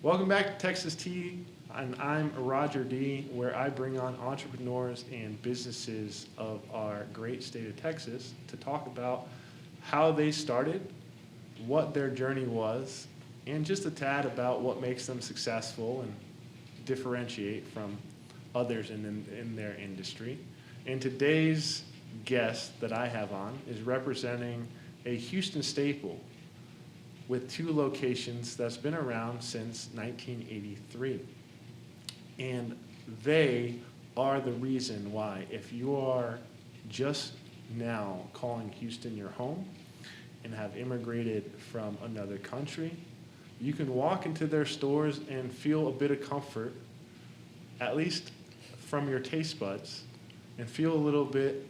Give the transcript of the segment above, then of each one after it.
Welcome back to Texas Tea, and I'm Roger D., where I bring on entrepreneurs and businesses of our great state of Texas to talk about how they started, what their journey was, and just a tad about what makes them successful and differentiate from others in their industry. And today's guest that I have on is representing a Houston staple with 2 locations that's been around since 1983. And they are the reason why, if you are just now calling Houston your home and have immigrated from another country, you can walk into their stores and feel a bit of comfort, at least from your taste buds, and feel a little bit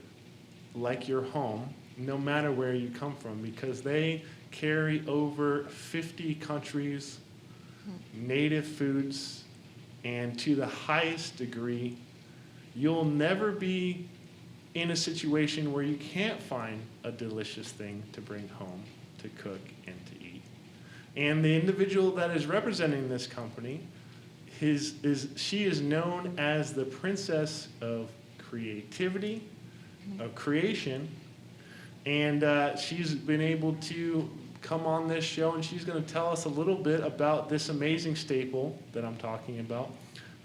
like you're home, no matter where you come from, because they carry over 50 countries, native foods, and to the highest degree, you'll never be in a situation where you can't find a delicious thing to bring home, to cook, and to eat. And the individual that is representing this company, she is known as the princess of creativity, of creation, and she's been able to come on this show, and she's going to tell us a little bit about this amazing staple that I'm talking about,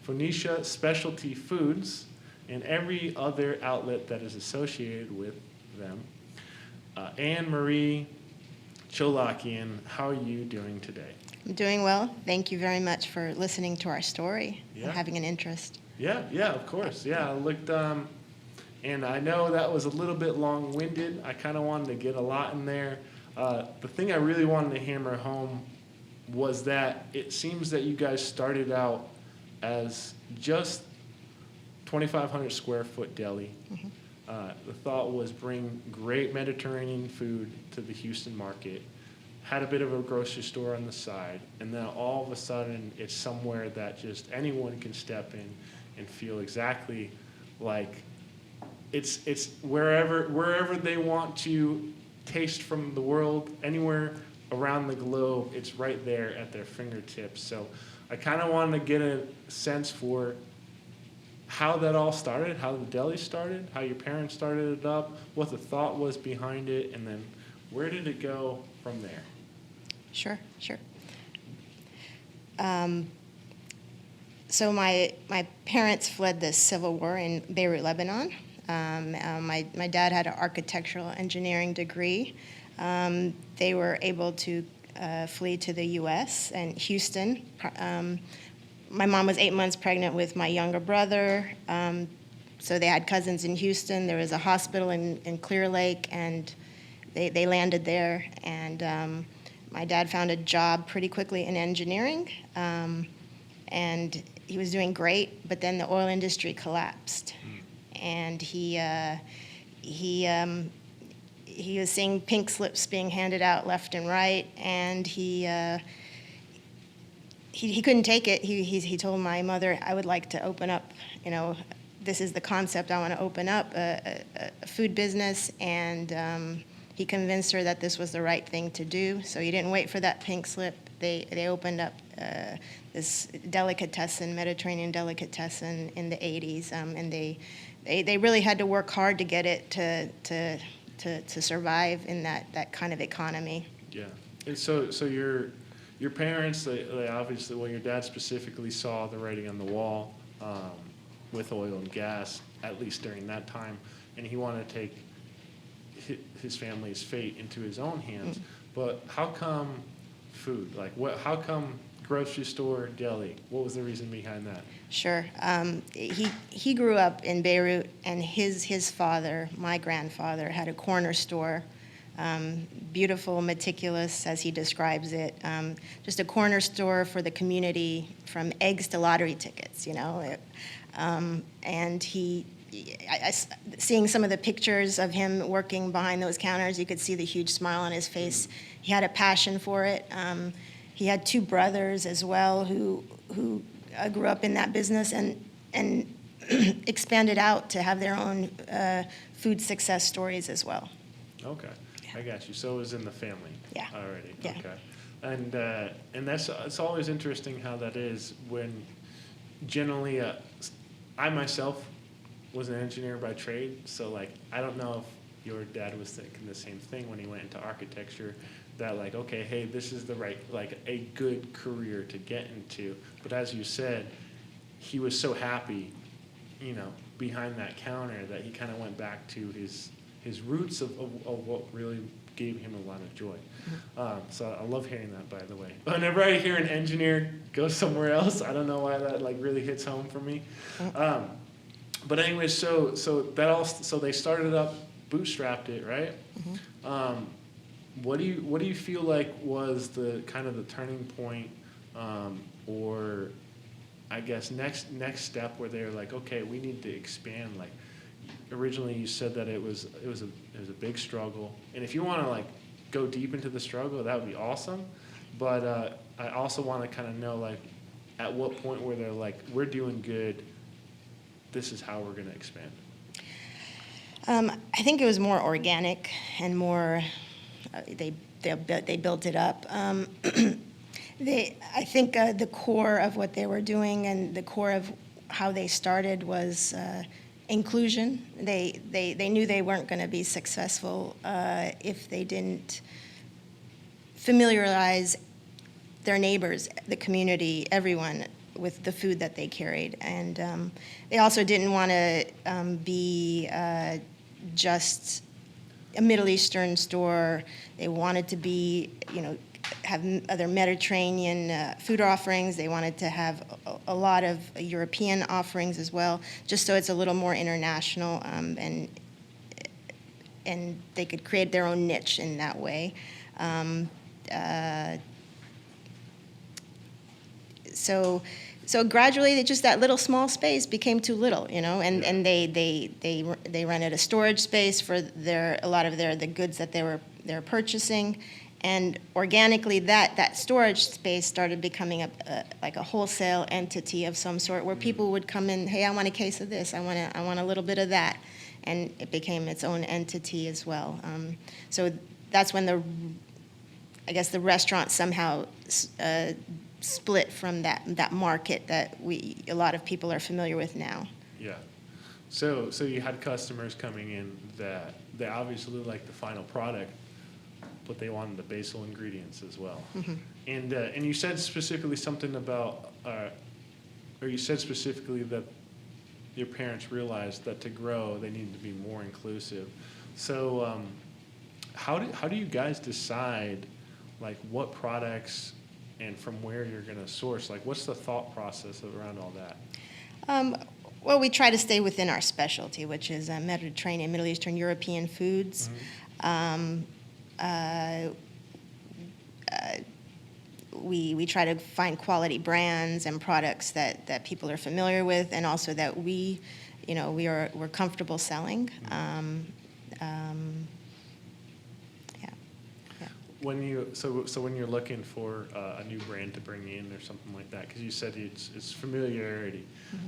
Pheonicia Specialty Foods, and every other outlet that is associated with them. Anne-Marie Tcholakian, how are you doing today? I'm doing well. Thank you very much for listening to our story and Yeah. having an interest. Yeah, of course. Yeah, I looked, and I know that was a little bit long-winded. I kind of wanted to get a lot in there. The thing I really wanted to hammer home was that it seems that you guys started out as just 2,500 square foot deli. Mm-hmm. The thought was bring great Mediterranean food to the Houston market, had a bit of a grocery store on the side, and then all of a sudden it's somewhere that just anyone can step in and feel exactly like it's wherever they want to taste from the world, anywhere around the globe, it's right there at their fingertips. So I kind of wanted to get a sense for how that all started, how the deli started, how your parents started it up, what the thought was behind it, and then where did it go from there? Sure. So my parents fled the Civil War in Beirut, Lebanon. My dad had an architectural engineering degree. They were able to flee to the U.S. and Houston. My mom was 8 months pregnant with my younger brother, so they had cousins in Houston. There was a hospital in Clear Lake, and they landed there. And my dad found a job pretty quickly in engineering, and he was doing great, but then the oil industry collapsed. And he was seeing pink slips being handed out left and right, and he couldn't take it. He told my mother, "I would like to open up. This is the concept. I want to open up a food business." And he convinced her that this was the right thing to do. So he didn't wait for that pink slip. They opened up this Mediterranean delicatessen in the 80s, and they really had to work hard to get it to survive in that kind of economy. Yeah, and so your parents, they obviously, well, your dad specifically saw the writing on the wall with oil and gas, at least during that time, and he wanted to take his family's fate into his own hands. But how come food? How come grocery store, deli? What was the reason behind that? Sure. He grew up in Beirut, and his father, my grandfather, had a corner store. Beautiful, meticulous, as he describes it. Just a corner store for the community, from eggs to lottery tickets, and seeing some of the pictures of him working behind those counters, you could see the huge smile on his face. He had a passion for it. He had 2 brothers as well who grew up in that business and expanded out to have their own food success stories as well. Okay, I got you. So it was in the family Yeah. already. Yeah. Okay. And that's it's always interesting how that is when generally I myself was an engineer by trade, so like I don't know if your dad was thinking the same thing when he went into architecture, that like, okay, hey, this is the right, like a good career to get into. But as you said, he was so happy, you know, behind that counter that he kind of went back to his roots of what really gave him a lot of joy. So I love hearing that, by the way. Whenever I hear an engineer go somewhere else, I don't know why that like really hits home for me. But anyway, so they started up, bootstrapped it, right? What do you feel like was the kind of the turning point, or I guess next step where they're like, okay, we need to expand? Like originally you said that it was a big struggle, and if you want to like go deep into the struggle, that would be awesome. But I also want to kind of know like at what point where they're like, we're doing good, this is how we're going to expand. I think it was more organic and more. They built it up. I think the core of what they were doing and the core of how they started was inclusion. They knew they weren't going to be successful if they didn't familiarize their neighbors, the community, everyone with the food that they carried. And they also didn't want to be just a Middle Eastern store. They wanted to be, have other Mediterranean food offerings. They wanted to have a lot of European offerings as well, just so it's a little more international, and they could create their own niche in that way. So gradually, that little small space became too little, and they rented a storage space for a lot of the goods that they were purchasing, and organically that storage space started becoming like a wholesale entity of some sort, where people would come in, hey, I want a case of this, I want a little bit of that, and it became its own entity as well. So that's when the restaurant somehow split from that market that a lot of people are familiar with now. Yeah. So you had customers coming in that they obviously liked the final product, but they wanted the basal ingredients as well. Mm-hmm. And you said specifically something about, or you said specifically that your parents realized that to grow they needed to be more inclusive. So how do you guys decide like what products and from where you're going to source? Like, what's the thought process around all that? Well, we try to stay within our specialty, which is Mediterranean, Middle Eastern, European foods. Mm-hmm. We try to find quality brands and products that people are familiar with, and also that we're comfortable selling. Mm-hmm. When you're looking for a new brand to bring in or something like that, because you said it's familiarity.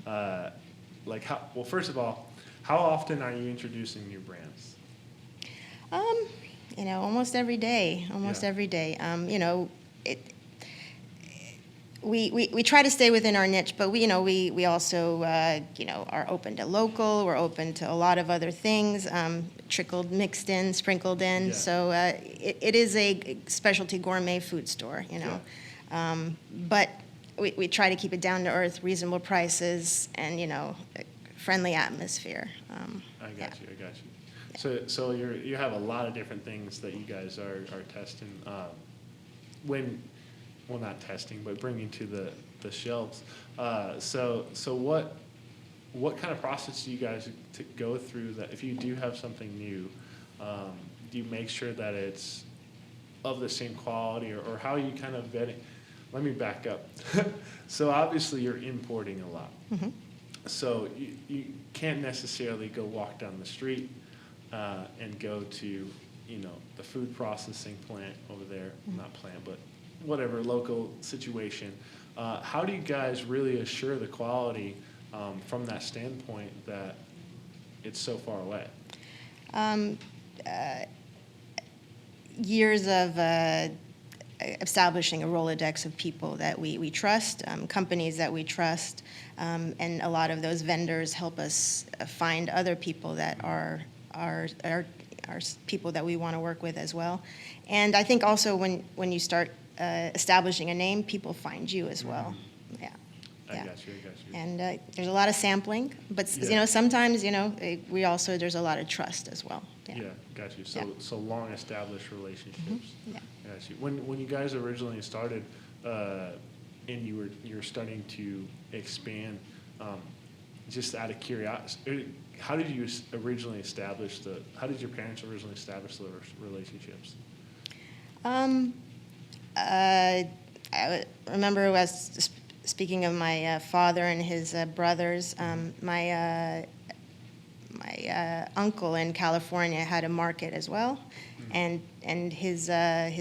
Mm-hmm. First of all, how often are you introducing new brands? Almost every day. Every day. We try to stay within our niche, but we also are open to local. We're open to a lot of other things, trickled, mixed in, sprinkled in. Yeah. So it is a specialty gourmet food store, Yeah. But we try to keep it down to earth, reasonable prices, and a friendly atmosphere. I got you. Yeah. So you have a lot of different things that you guys are testing. Well, not testing, but bringing to the shelves. So what kind of process do you guys to go through that if you do have something new, do you make sure that it's of the same quality, or how are you kind of vetting? Let me back up. So obviously you're importing a lot. Mm-hmm. So you can't necessarily go walk down the street and go to the food processing plant over there, mm-hmm. Not plant, but whatever local situation. How do you guys really assure the quality from that standpoint that it's so far away? Years of establishing a Rolodex of people that we trust, companies that we trust, and a lot of those vendors help us find other people that are people that we want to work with as well. And I think also when you start establishing a name, people find you as well. Yeah. I got you. And there's a lot of sampling, but sometimes there's a lot of trust as well. Yeah, got you. So long established relationships. Mm-hmm. Yeah. Got you. When you guys originally started, and you were starting to expand, just out of curiosity, how did you originally establish how did your parents originally establish the relationships? I remember speaking of my father and his brothers, my uncle in California had a market as well, and his other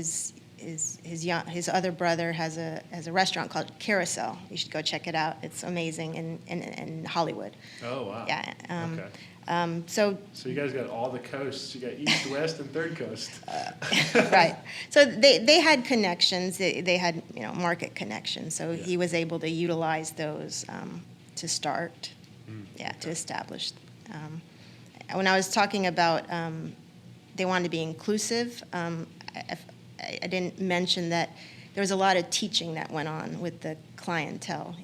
brother has a restaurant called Carousel. You should go check it out. It's amazing in Hollywood. Oh wow! Yeah. Okay. So you guys got all the coasts. You got East, West, and Third Coast. right. So they had connections. They had market connections. So he was able to utilize those to start. To establish. When I was talking about they wanted to be inclusive, I didn't mention that there was a lot of teaching that went on with the clientele.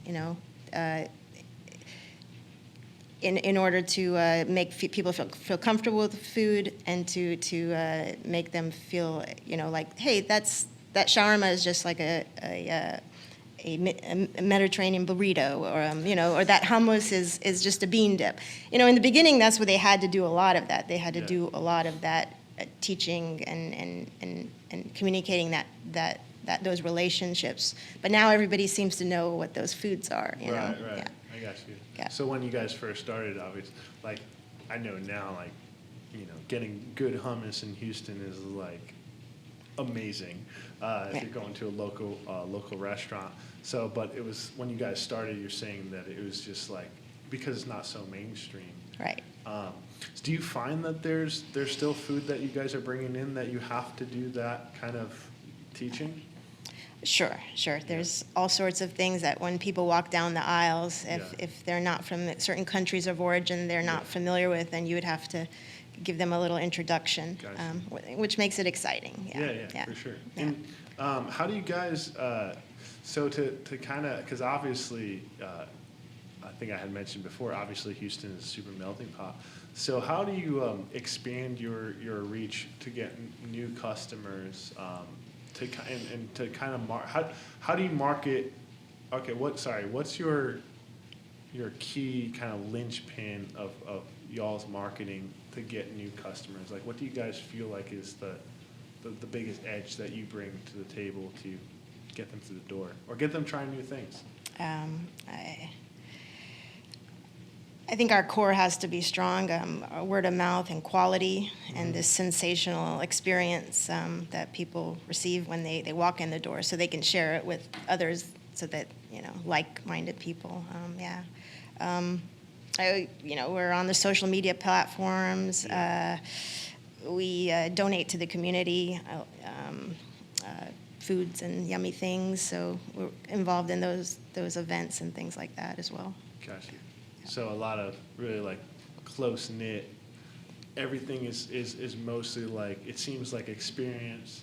In order to make people feel comfortable with the food and to make them feel, like, hey, that shawarma is just like a Mediterranean burrito, or that hummus is just a bean dip. In the beginning, that's where they had to do a lot of that. They had to do a lot of that teaching and communicating that those relationships. But now everybody seems to know what those foods are. Right. Yeah. I got you. Yeah. So when you guys first started, obviously, like, I know now, like, getting good hummus in Houston is like amazing if you're going to a local restaurant. So, but it was when you guys started, you're saying that it was just like because it's not so mainstream. Right. Do you find that there's still food that you guys are bringing in that you have to do that kind of teaching? Sure. There's all sorts of things that when people walk down the aisles, if they're not from certain countries of origin, they're not familiar with, then you would have to give them a little introduction, Gotcha. Which makes it exciting. Yeah, for sure. Yeah. And how do you guys, so to kind of, because obviously, I think I had mentioned before, obviously Houston is a super melting pot. So how do you expand your reach to get new customers? To kind of how do you market? Okay, what's your key kind of linchpin of y'all's marketing to get new customers? Like, what do you guys feel like is the biggest edge that you bring to the table to get them through the door or get them trying new things? I think our core has to be strong, word of mouth and quality, and this sensational experience that people receive when they walk in the door, so they can share it with others, so that like-minded people. We're on the social media platforms. We donate to the community, foods and yummy things. So we're involved in those events and things like that as well. Gotcha. So a lot of really like close knit. Everything is mostly like, it seems like experience,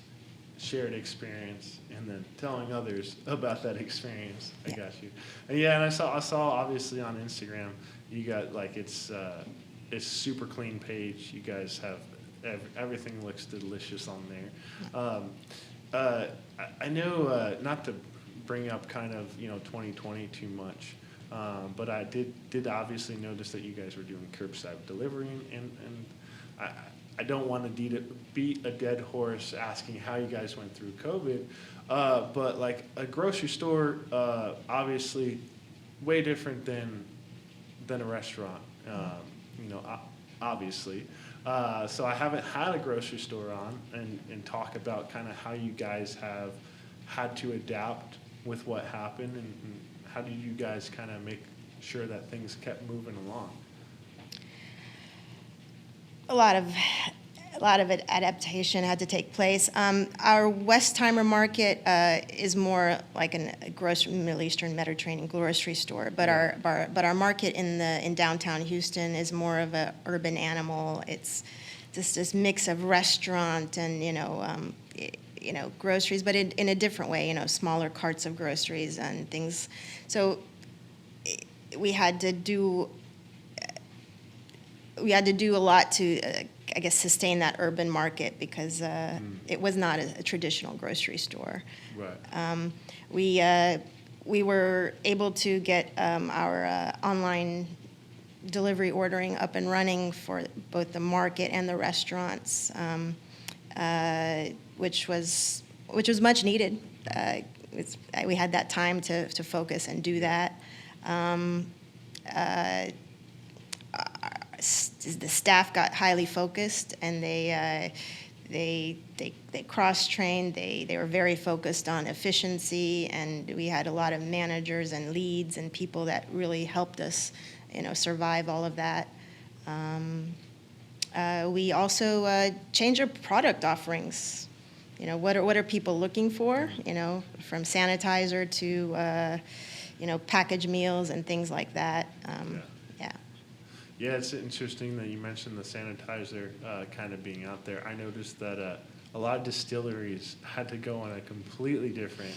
shared experience, and then telling others about that experience. I got you. And I saw obviously on Instagram you got like it's super clean page. You guys have everything looks delicious on there. I know not to bring up kind of 2020 too much. But I did obviously notice that you guys were doing curbside delivery, and I don't want to beat a dead horse asking how you guys went through COVID, but like a grocery store, obviously way different than a restaurant, obviously. So I haven't had a grocery store on and talk about kind of how you guys have had to adapt with what happened and how did you guys kind of make sure that things kept moving along? A lot lot of adaptation had to take place. Our Westheimer market is more like a grocery, Middle Eastern, Mediterranean grocery store, but our market in downtown Houston is more of a urban animal. It's just this mix of restaurant and groceries, but in a different way. Smaller carts of groceries and things. So we had to do a lot to, I guess, sustain that urban market because it was not a traditional grocery store. Right. We were able to get our online delivery ordering up and running for both the market and the restaurants, which was much needed. We had that time to focus and do that. The staff got highly focused, and they cross-trained. They were very focused on efficiency, and we had a lot of managers and leads and people that really helped us, survive all of that. We also changed our product offerings. What are people looking for? From sanitizer to packaged meals and things like that. Yeah, it's interesting that you mentioned the sanitizer kind of being out there. I noticed that a lot of distilleries had to go in a completely different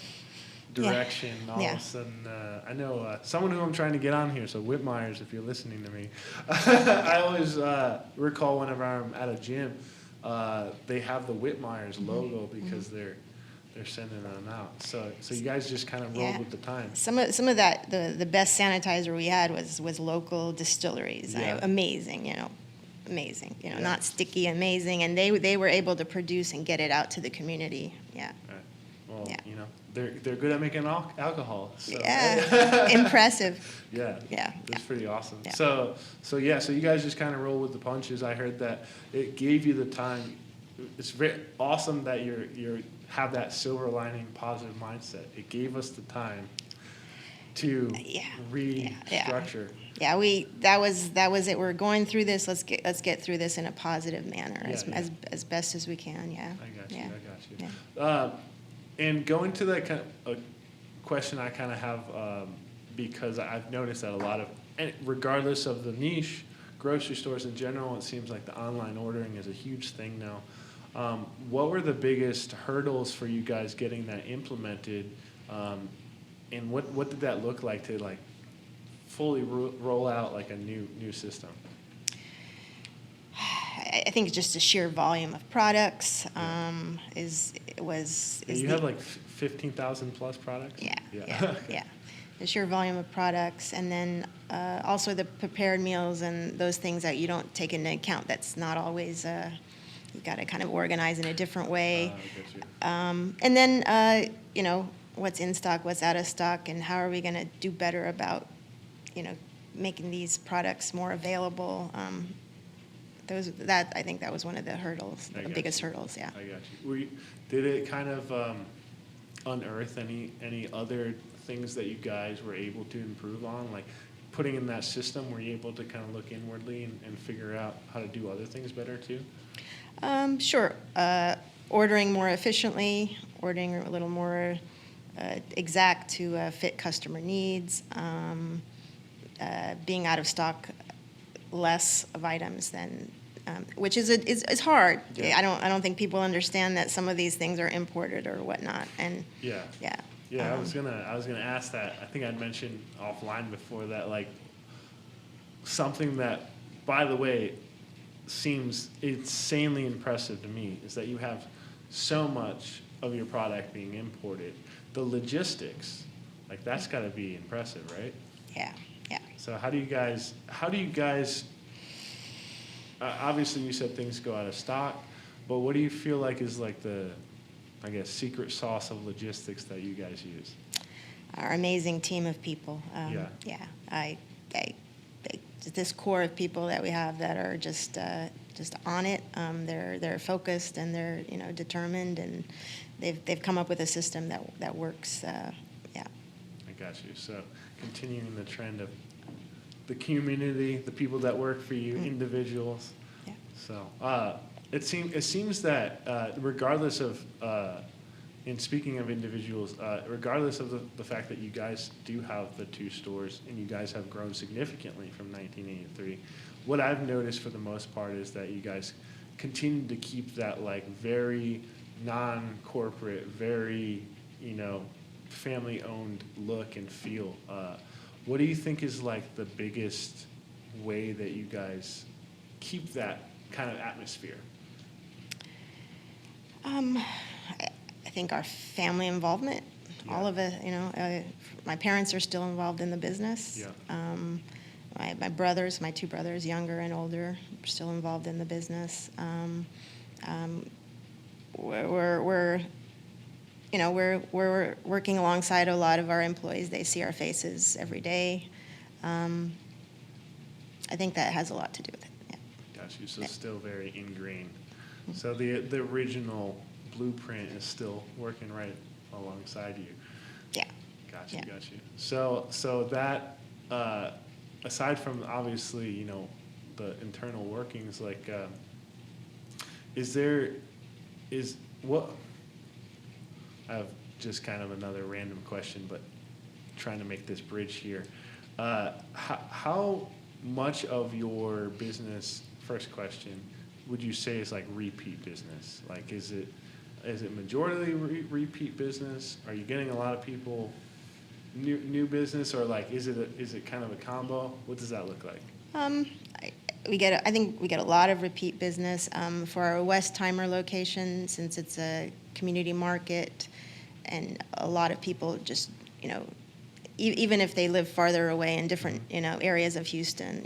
direction. All of a sudden, I know someone who I'm trying to get on here, so Whitmeyer's, if you're listening to me. I always recall whenever I'm at a gym, they have the Whitmeyer's logo because they're sending them out. So you guys just kind of rolled with the times. Some of that, the best sanitizer we had was local distilleries. Yeah. Amazing, amazing. Not sticky, amazing, and they were able to produce and get it out to the community. Yeah. Right. Well, they're good at making alcohol. So. Yeah. Impressive. Yeah. Yeah. That's pretty awesome. Yeah. So you guys just kind of roll with the punches. I heard that it gave you the time. It's very awesome that you have that silver lining, positive mindset. It gave us the time to restructure. Yeah, that was it. We're going through this. Let's get through this in a positive manner as best as we can. Yeah. I got you. Yeah. I got you. Yeah. And going to that kind of a question I kind of have because I've noticed that a lot of, and regardless of the niche, grocery stores in general, it seems like the online ordering is a huge thing now. What were the biggest hurdles for you guys getting that implemented, and what did that look like to fully roll out a new system? I think just the sheer volume of products You have 15,000 plus products. Yeah. The sheer volume of products, and then also the prepared meals and those things that you don't take into account. That's not always. You got to kind of organize in a different way. And then, what's in stock, what's out of stock, and how are we going to do better about, making these products more available. I think that was one of the hurdles, the biggest hurdles, yeah. I got you. Did it kind of unearth any other things that you guys were able to improve on? Like putting in that system, were you able to kind of look inwardly and figure out how to do other things better too? Sure. Ordering more efficiently, ordering a little more exact to fit customer needs, being out of stock less of items than, which is hard. Yeah. I don't think people understand that some of these things are imported or whatnot. And Yeah. I was gonna ask that. I think I'd mentioned offline before that something that, by the way, seems insanely impressive to me is that you have so much of your product being imported. The logistics, that's got to be impressive, right? Yeah. So how do you guys obviously you said things go out of stock, but what do you feel like is the, I guess, secret sauce of logistics that you guys use? Our amazing team of people. This core of people that we have that are just on it. They're focused and they're determined, and they've come up with a system that works. I got you. So continuing the trend of the community, the people that work for you, individuals. Yeah. So It seems that regardless of, and speaking of individuals, regardless of the fact that you guys do have the 2 stores and you guys have grown significantly from 1983, what I've noticed for the most part is that you guys continue to keep that like very non-corporate, very, family-owned look and feel. What do you think is like the biggest way that you guys keep that kind of atmosphere? I think our family involvement, all Yeah. of it, my parents are still involved in the business. Yeah. My brothers, my 2 brothers, younger and older, are still involved in the business. We're working alongside a lot of our employees. They see our faces every day. I think that has a lot to do with it. Yeah. Got you. So Yeah. still very ingrained. So the original blueprint is still working right alongside you. Yeah. Got you. Yeah. Got you. So that aside from obviously the internal workings, like what I have just kind of another random question, but trying to make this bridge here. How much of your business, first question, would you say is like repeat business? Like, is it majority repeat business? Are you getting a lot of people new business, or like is it kind of a combo? What does that look like? I think we get a lot of repeat business for our Westheimer location, since it's a community market, and a lot of people just even if they live farther away in different areas of Houston,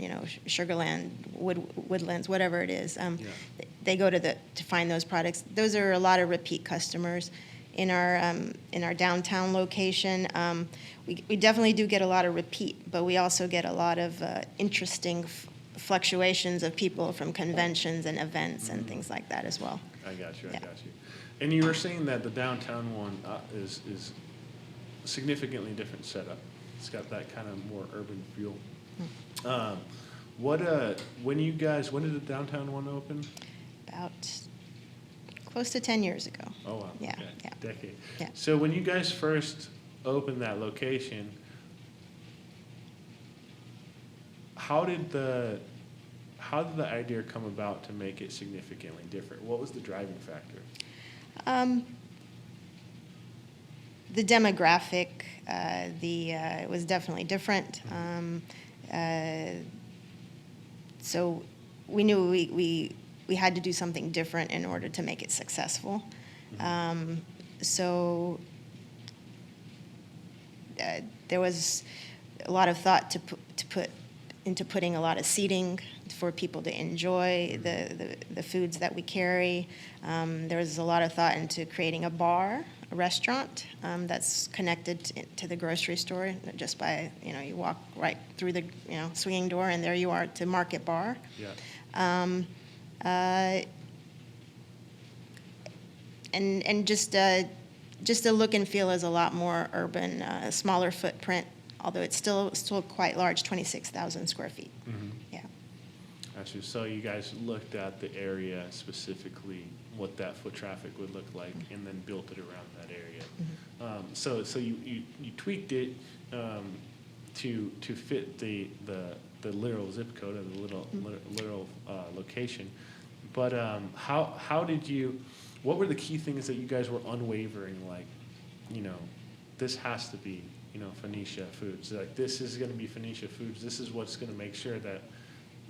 Sugarland, Woodlands, whatever it is, they go to find those products. Those are a lot of repeat customers. In our downtown location, we definitely do get a lot of repeat, but we also get a lot of interesting fluctuations of people from conventions and events and things like that as well. I got you. Yeah. And you were saying that the downtown one is significantly different setup. It's got that kind of more urban feel. When did the downtown one open? About close to 10 years ago. Oh wow. Yeah, Okay. yeah. Decade. Yeah. So when you guys first opened that location, how did the idea come about to make it significantly different? What was the driving factor? The demographic, it was definitely different. So we knew we had to do something different in order to make it successful. So there was a lot of thought to put into putting a lot of seating for people to enjoy the foods that we carry. There was a lot of thought into creating a restaurant that's connected to the grocery store just by, you walk right through the, swinging door and there you are to Market Bar. Yeah. And just the look and feel is a lot more urban, a smaller footprint, although it's still quite large, 26,000 square feet. Mm-hmm. Yeah. Actually, so you guys looked at the area specifically, what that foot traffic would look like, and then built it around that area. So you tweaked it to fit the literal zip code of the literal location. But how did you? What were the key things that you guys were unwavering? Like, this has to be Pheonicia Foods. Like, this is going to be Pheonicia Foods. This is what's going to make sure that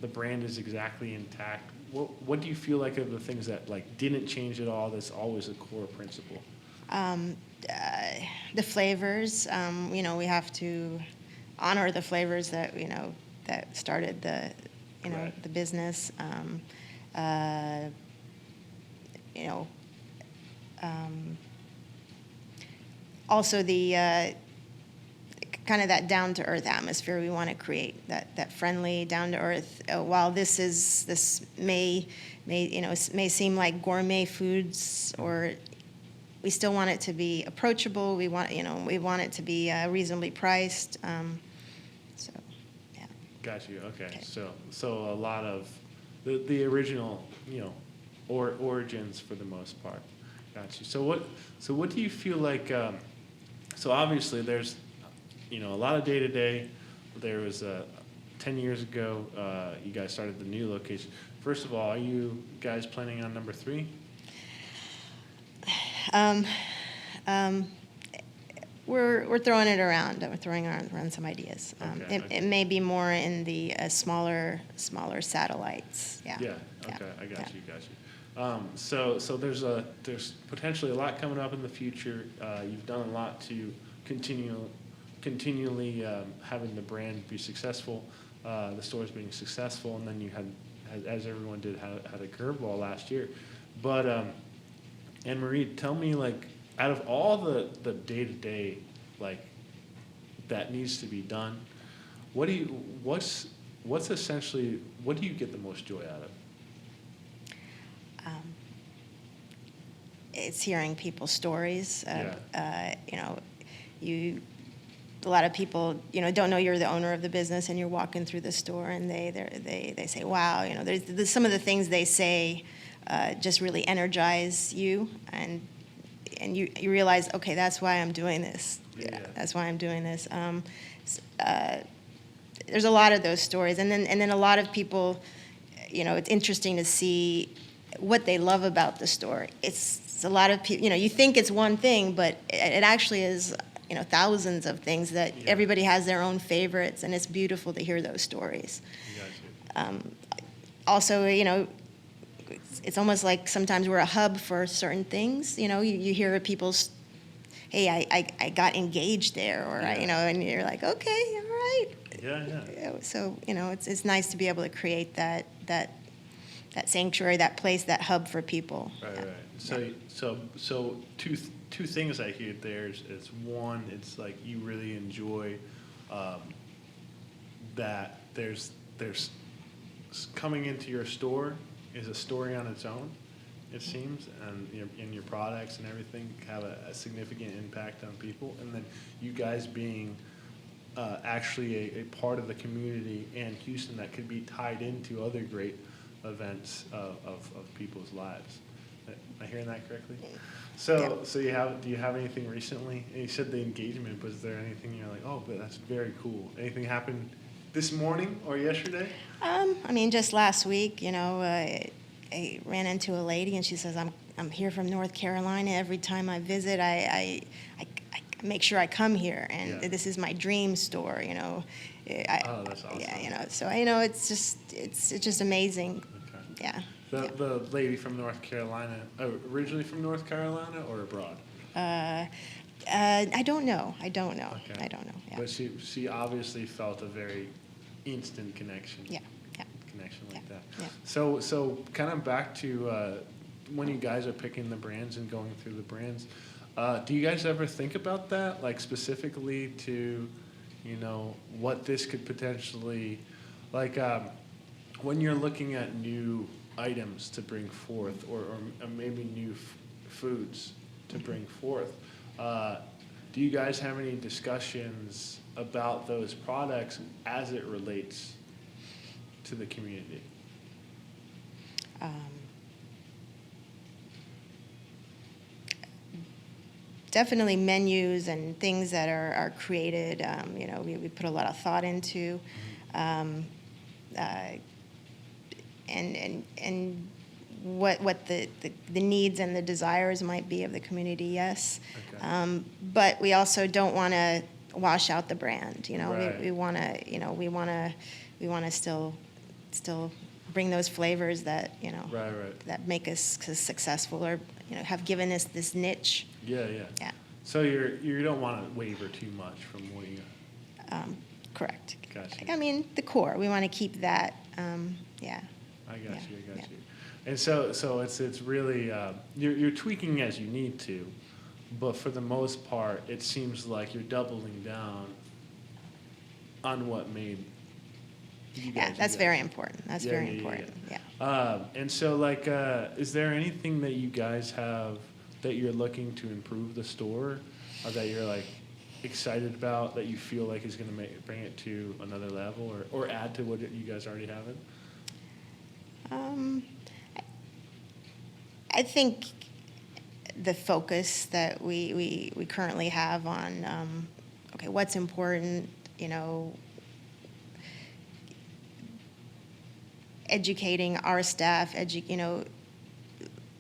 the brand is exactly intact. What do you feel like are the things that like didn't change at all? That's always a core principle. The flavors, we have to honor the flavors that that started the Right. the business. Also the kind of that down-to-earth atmosphere we want to create, that friendly, down-to-earth. While this may seem like gourmet foods, or we still want it to be approachable. We want it to be reasonably priced. So, yeah. Got you. Okay. So a lot of the original or origins for the most part. Got you. So what do you feel like? So obviously there's, a lot of day to day. There was 10 years ago, you guys started the new location. First of all, are you guys planning on number 3? We're throwing it around. We're throwing around some ideas. Okay. It may be more in the smaller satellites. Yeah. Yeah. Okay. I got you. So there's potentially a lot coming up in the future. You've done a lot to continually having the brand be successful, the stores being successful, and then you had, as everyone did, had a curveball last year. But Anne Marie, tell me, like, out of all the day to day, like, that needs to be done, what's essentially, what do you get the most joy out of? It's hearing people's stories. Yeah. A lot of people, don't know you're the owner of the business, and you're walking through the store, and they say, "Wow," there's some of the things they say just really energize you, and you realize, okay, that's why I'm doing this. Yeah. That's why I'm doing this. There's a lot of those stories, and then a lot of people, it's interesting to see what they love about the store. It's a lot of people, you think it's one thing, but it actually is, thousands of things that everybody has their own favorites, and it's beautiful to hear those stories. Gotcha. Also, it's almost like sometimes we're a hub for certain things. You hear people's, hey, I got engaged there, or and you're like, okay, all right. Yeah. So it's nice to be able to create that sanctuary, that place, that hub for people. Right. So two things I hear there is one, it's like you really enjoy that there's coming into your store is a story on its own, it seems, and your products and everything have a significant impact on people, and then you guys being actually a part of the community and Houston that could be tied into other great events of people's lives. Am I hearing that correctly? So do you have anything recently? And you said the engagement, but is there anything you're like, oh, but that's very cool? Anything happened this morning or yesterday? Just last week, I ran into a lady, and she says, I'm here from North Carolina. Every time I visit, I make sure I come here, and this is my dream store. Oh, that's awesome. Yeah, so it's just amazing. Okay. Yeah. The lady from North Carolina, originally from North Carolina or abroad? I don't know. Okay. I don't know. Yeah. But she obviously felt a very instant connection. Yeah. Connection like that. Yeah. So kind of back to when you guys are picking the brands and going through the brands, do you guys ever think about that, like specifically to, what this could potentially, like when you're looking at new items to bring forth, or maybe new foods to bring forth, do you guys have any discussions about those products as it relates to the community? Definitely menus and things that are created, we put a lot of thought into. And what the needs and the desires might be of the community, yes. Okay. But we also don't want to wash out the brand. Right. We want to still bring those flavors that Right. that make us successful, or have given us this niche. Yeah. So you don't want to waver too much from what you. Correct. Gotcha. The core. We want to keep that. Yeah. I got you. And so it's really you're tweaking as you need to, but for the most part, it seems like you're doubling down on what made you guys. Yeah, that's very important. That's very important. Yeah. And so, is there anything that you guys have that you're looking to improve the store, or that you're excited about, that you feel like is going to bring it to another level, or add to what you guys already have? I think the focus that we currently have on, okay, what's important, educating our staff,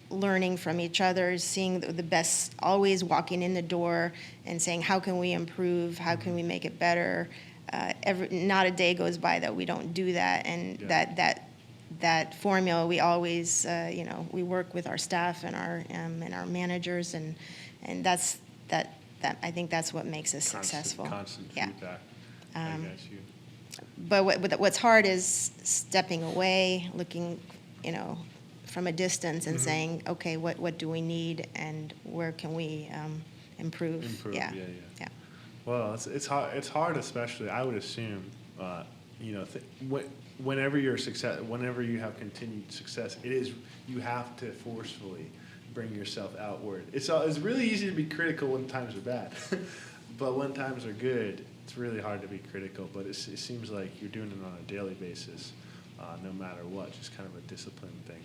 learning from each other, seeing the best, always walking in the door and saying, how can we improve? How can we make it better? Not a day goes by that we don't do that. And that formula, we always, we work with our staff and our managers, and that I think that's what makes us successful. Constant yeah. feedback. I got you. But what's hard is stepping away, looking, from a distance and saying, okay, what do we need and where can we improve? Yeah. Well, it's hard. It's hard, especially I would assume, whenever whenever you have continued success, you have to forcefully bring yourself outward. It's really easy to be critical when times are bad, but when times are good, it's really hard to be critical. But it seems like you're doing it on a daily basis, no matter what. Just kind of a discipline thing.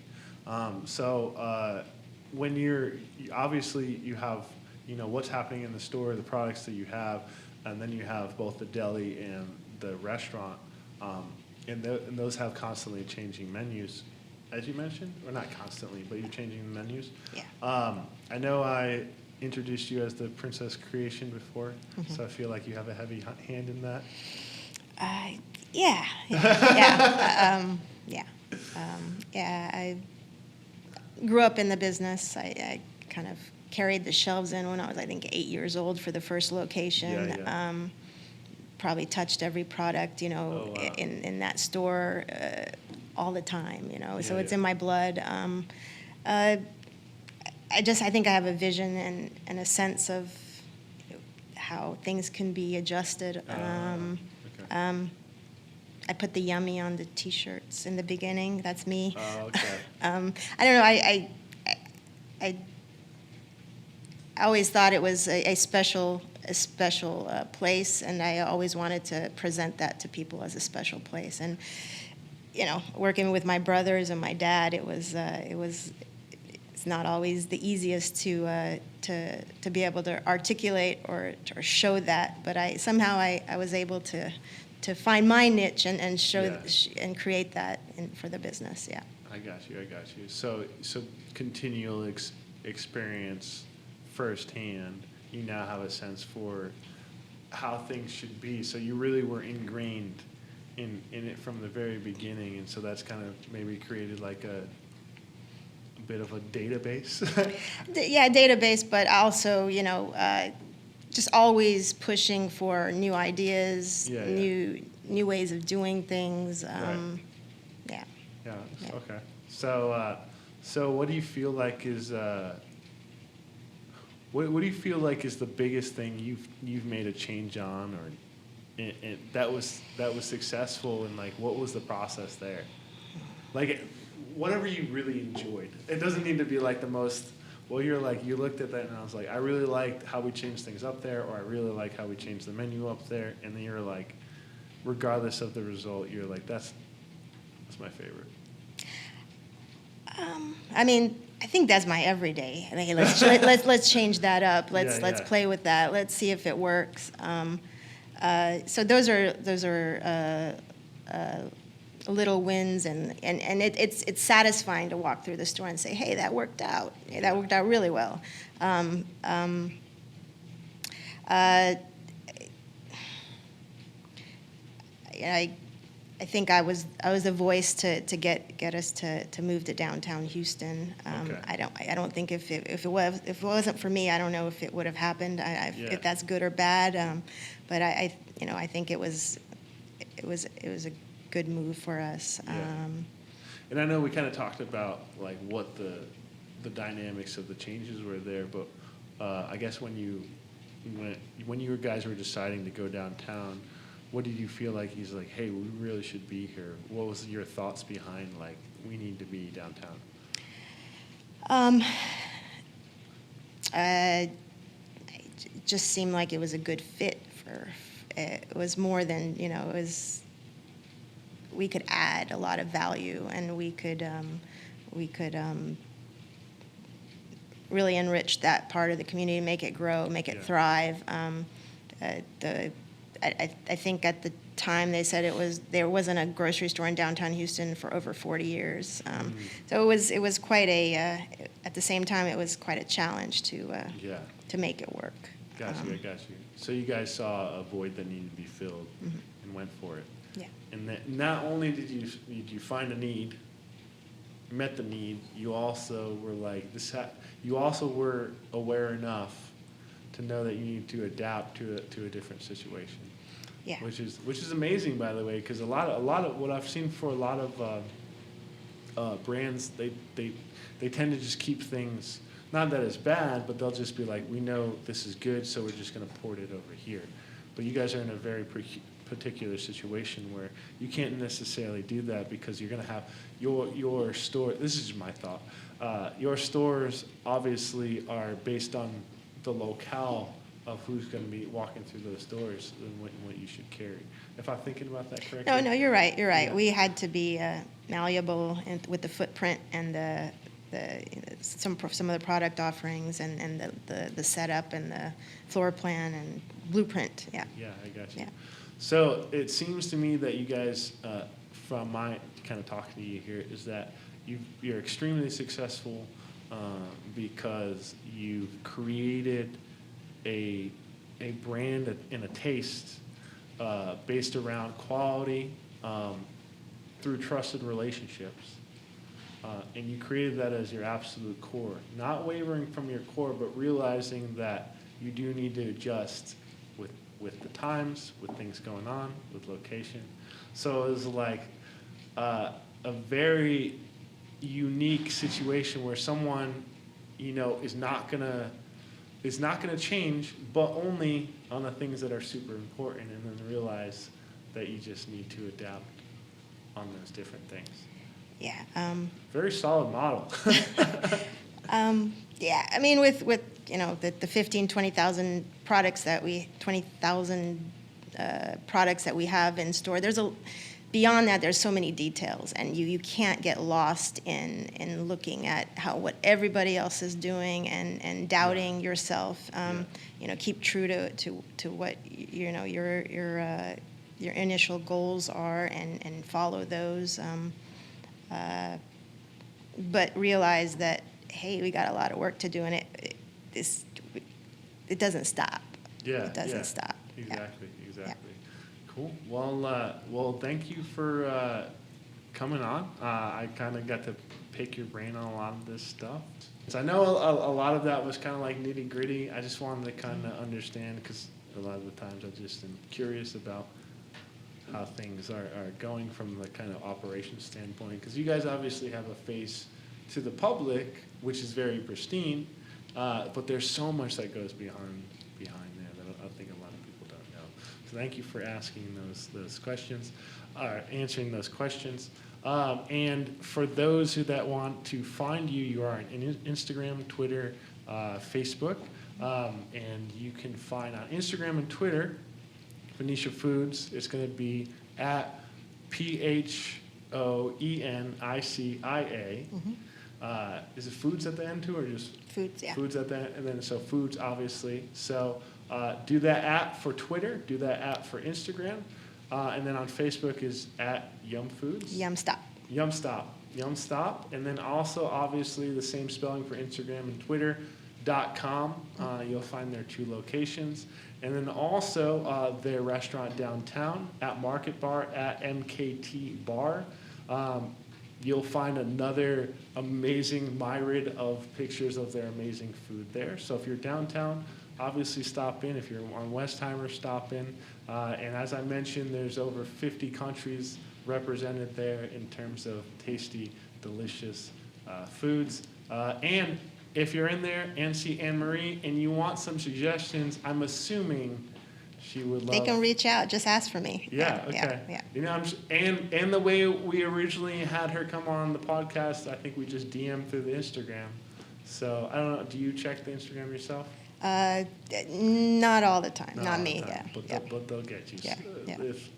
When obviously you have, what's happening in the store, the products that you have, and then you have both the deli and the restaurant, and those have constantly changing menus, as you mentioned, or not constantly, but you're changing the menus. Yeah. I know I introduced you as the Princess Creation before, so I feel like you have a heavy hand in that. Yeah. I grew up in the business. I kind of carried the shelves in when I was, I think, 8 years old for the first location. Probably touched every product, wow. in that store all the time, so it's in my blood. I think I have a vision and a sense of how things can be adjusted. Okay. I put the yummy on the T-shirts in the beginning. That's me. Oh, okay. I don't know. I always thought it was a special place, and I always wanted to present that to people as a special place. And working with my brothers and my dad, it's not always the easiest to be able to articulate or show that. But I was able to find my niche and show and create that for the business. Yeah. I got you. So continual experience firsthand, you now have a sense for how things should be. So you really were ingrained in it from the very beginning, and so that's kind of maybe created like a bit of a database. Yeah, database, but also just always pushing for new ideas, new ways of doing things. Right. Yeah. Okay. So what do you feel like is what do you feel like is the biggest thing you've made a change on, or that was successful, and like what was the process there? Like whatever you really enjoyed. It doesn't need to be like the most. Well, you looked at that and I was like, I really liked how we changed things up there, or I really like how we changed the menu up there, and then you're like, regardless of the result, you're like, that's my favorite. I think that's my everyday. I think let's change that up. Let's play with that. Let's see if it works. So those are little wins, and it's satisfying to walk through the store and say, hey, that worked out. Yeah, that worked out really well. I think I was the voice to get us to move to downtown Houston. Okay. I don't think if it wasn't for me, I don't know if it would have happened. If that's good or bad. But I think it was a good move for us. Yeah. And I know we kind of talked about like what the dynamics of the changes were there, but I guess when you guys were deciding to go downtown, what did you feel like he's like, hey, we really should be here? What was your thoughts behind like we need to be downtown? It just seemed like it was a good fit for. It was more than it was. We could add a lot of value, and we could really enrich that part of the community, make it grow, make it Yeah. thrive. I think at the time they said there wasn't a grocery store in downtown Houston for over 40 years. So it was quite at the same time, it was quite a challenge Yeah. to make it work. Got you, I got you. So you guys saw a void that needed to be filled and went for it. Yeah. And that not only did you find a need, met the need, you also were like you also were aware enough to know that you need to adapt to a different situation. Yeah. Which is amazing, by the way, because a lot of what I've seen for a lot of brands, they tend to just keep things. Not that it's bad, but they'll just be like, we know this is good, so we're just going to port it over here. But you guys are in a very particular situation where you can't necessarily do that because you're going to have your store. This is my thought. Your stores obviously are based on the locale of who's going to be walking through those doors and what you should carry. If I'm thinking about that correctly? No, you're right. You're right. Yeah. We had to be malleable with the footprint and some of the product offerings and the setup and the floor plan and blueprint. Yeah. Yeah, I got you. Yeah. So it seems to me that you guys, from my kind of talking to you here, is that you're extremely successful because you've created a brand and a taste based around quality through trusted relationships. And you created that as your absolute core. Not wavering from your core, but realizing that you do need to adjust with the times, with things going on, with location. So it was like a very unique situation where someone, is not gonna change, but only on the things that are super important, and then realize that you just need to adapt on those different things. Yeah. Very solid model. Yeah. I mean, with the 15, 20,000 products that we have in store. Beyond that, there's so many details, and you can't get lost in looking at what everybody else is doing and doubting yourself. Keep true to what your initial goals are and follow those. But realize that, hey, we got a lot of work to do, and it doesn't stop. Yeah, It doesn't stop. Exactly. Cool. Well, thank you for coming on. I kind of got to pick your brain on a lot of this stuff. So I know a lot of that was kind of like nitty gritty. I just wanted to kind of understand, because a lot of the times I just am curious about how things are going from the kind of operation standpoint. Because you guys obviously have a face to the public, which is very pristine, but there's so much that goes behind there that I think a lot of people don't know. So thank you for asking those questions, answering those questions. And for those that want to find you, you are on Instagram, Twitter, Facebook, and you can find on Instagram and Twitter, Pheonicia Foods. It's going to be at Pheonicia. Is it Foods at the end too, or just Foods? Yeah. Foods at the end, and then so Foods obviously. So do that at for Twitter, do that at for Instagram, and then on Facebook is at Yum Foods. Yum Stop. Yum Stop, and then also obviously the same spelling for Instagram and Twitter.com. You'll find their 2 locations. And then also their restaurant downtown at Market Bar at MKT Bar. You'll find another amazing myriad of pictures of their amazing food there. So if you're downtown, obviously stop in. If you're on Westheimer, stop in. And as I mentioned, there's over 50 countries represented there in terms of tasty, delicious foods. And if you're in there and see Anne-Marie and you want some suggestions, I'm assuming she would love. They can reach out. Just ask for me. Yeah. Okay. Yeah. And the way we originally had her come on the podcast, I think we just DM'd through the Instagram. So I don't know. Do you check the Instagram yourself? Not all the time. Not me. No, Yeah. but they'll get you. Yeah.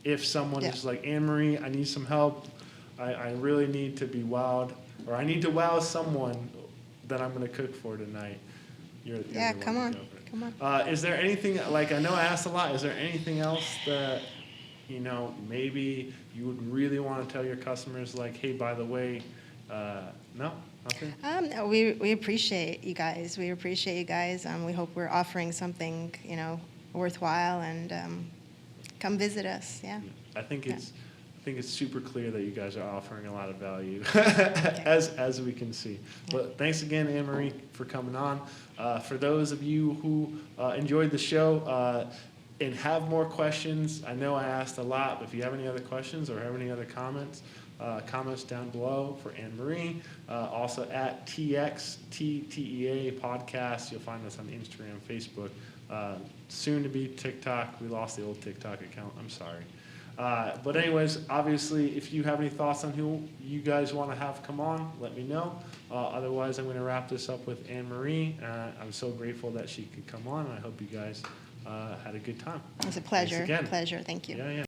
If someone is like, Anne-Marie, I need some help. I really need to be wowed, or I need to wow someone that I'm going to cook for tonight, you're Yeah, the come one on, to go for it. come on. Is there anything, like, I know I asked a lot, is there anything else that, maybe you would really want to tell your customers, like, hey, by the way, no, nothing? No, we appreciate you guys. We appreciate you guys. We hope we're offering something, worthwhile, and come visit us. Yeah. I think Yeah. it's super clear that you guys are offering a lot of value, as we can see. But thanks again, Anne Marie, for coming on. For those of you who enjoyed the show and have more questions, I know I asked a lot, but if you have any other questions or have any other comments down below for Anne Marie. Also at TXTTEA podcast. You'll find us on Instagram, Facebook. Soon to be TikTok. We lost the old TikTok account. I'm sorry. But anyways, obviously, if you have any thoughts on who you guys want to have come on, let me know. Otherwise, I'm going to wrap this up with Anne Marie. I'm so grateful that she could come on. I hope you guys had a good time. It was a pleasure. Thanks again. Pleasure. Thank you. Yeah.